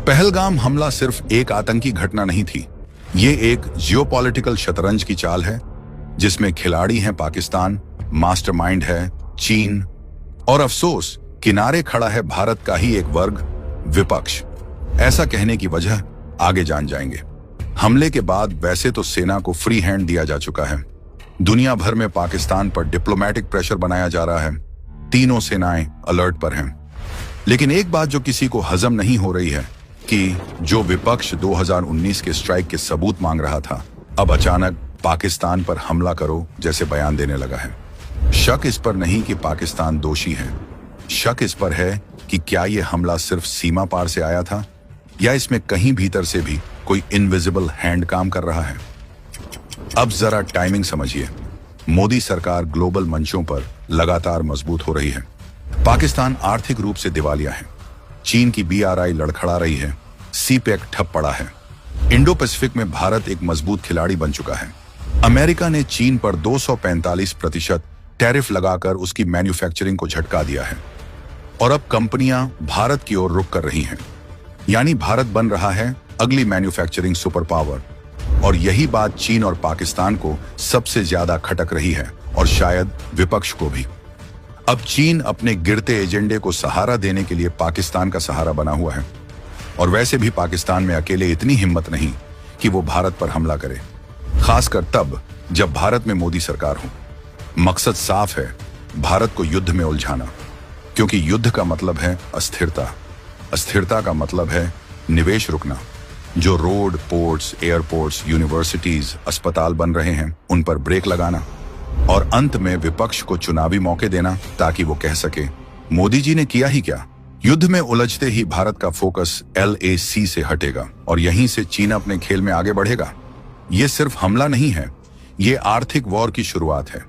पहलगाम हमला सिर्फ एक आतंकी घटना नहीं थी, ये एक जियोपॉलिटिकल शतरंज की चाल है जिसमें खिलाड़ी हैं पाकिस्तान, मास्टरमाइंड है चीन और अफसोस किनारे खड़ा है भारत का ही एक वर्ग, विपक्ष। ऐसा कहने की वजह आगे जान जाएंगे। हमले के बाद वैसे तो सेना को फ्री हैंड दिया जा चुका है, दुनिया भर में पाकिस्तान पर डिप्लोमेटिक प्रेशर बनाया जा रहा है, तीनों सेनाएं अलर्ट पर हैं। लेकिन एक बात जो किसी को हजम नहीं हो रही है कि जो विपक्ष 2019 के स्ट्राइक के सबूत मांग रहा था, अब अचानक पाकिस्तान पर हमला करो जैसे बयान देने लगा है। शक इस पर नहीं कि पाकिस्तान दोषी है, शक इस पर है कि क्या यह हमला सिर्फ सीमा पार से आया था या इसमें कहीं भीतर से भी कोई इनविजिबल हैंड काम कर रहा है। अब जरा टाइमिंग समझिए। मोदी सरकार ग्लोबल मंचों पर लगातार मजबूत हो रही है, पाकिस्तान आर्थिक रूप से दिवालिया है, चीन की BRI लड़खड़ा रही है, CPEC ठप पड़ा है, इंडो पैसिफिक में भारत एक मजबूत खिलाड़ी बन चुका है, अमेरिका ने चीन पर 245% टैरिफ लगाकर उसकी मैन्युफैक्चरिंग को झटका दिया है और अब कंपनियां भारत की ओर रुख कर रही हैं। यानी भारत बन रहा है अगली मैन्युफैक्चरिंग सुपर पावर। और यही बात चीन और पाकिस्तान को सबसे ज्यादा खटक रही है और शायद विपक्ष को भी। अब चीन अपने गिरते एजेंडे को सहारा देने के लिए पाकिस्तान का सहारा बना हुआ है और वैसे भी पाकिस्तान में अकेले इतनी हिम्मत नहीं कि वो भारत पर हमला करे, खासकर तब जब भारत में मोदी सरकार हो। मकसद साफ है, भारत को युद्ध में उलझाना, क्योंकि युद्ध का मतलब है अस्थिरता, अस्थिरता का मतलब है निवेश रुकना। जो रोड, पोर्ट्स, एयरपोर्ट्स, यूनिवर्सिटीज, अस्पताल बन रहे हैं उन पर ब्रेक लगाना और अंत में विपक्ष को चुनावी मौके देना ताकि वो कह सके मोदी जी ने किया ही क्या। युद्ध में उलझते ही भारत का फोकस LAC से हटेगा और यहीं से चीन अपने खेल में आगे बढ़ेगा। ये सिर्फ हमला नहीं है, ये आर्थिक वॉर की शुरुआत है।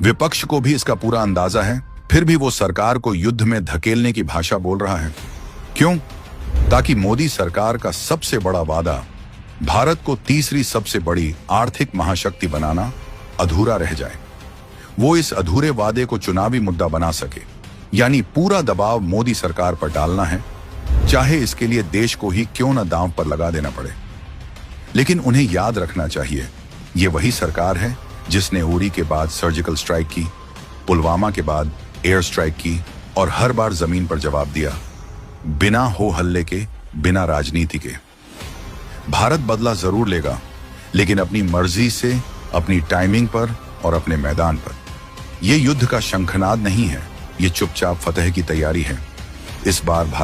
विपक्ष को भी इसका पूरा अंदाजा है, फिर भी वो सरकार को युद्ध में धकेलने की भाषा बोल रहा है। क्यों? ताकि मोदी सरकार का सबसे बड़ा वादा, भारत को तीसरी सबसे बड़ी आर्थिक महाशक्ति बनाना, अधूरा रह जाए। वो इस अधूरे वादे को चुनावी मुद्दा बना सके, यानी पूरा दबाव मोदी सरकार पर डालना है, चाहे इसके लिए देश को ही क्यों न दांव पर लगा देना पड़े। लेकिन उन्हें याद रखना चाहिए, ये वही सरकार है जिसने उरी के बाद सर्जिकल स्ट्राइक की, पुलवामा के बाद एयर स्ट्राइक की और हर बार जमीन पर जवाब दिया, बिना हो हल्ले के, बिना राजनीति के। भारत बदला जरूर लेगा, लेकिन अपनी मर्जी से, अपनी टाइमिंग पर और अपने मैदान पर। यह युद्ध का शंखनाद नहीं है, ये चुपचाप फतह की तैयारी है। इस बार भारत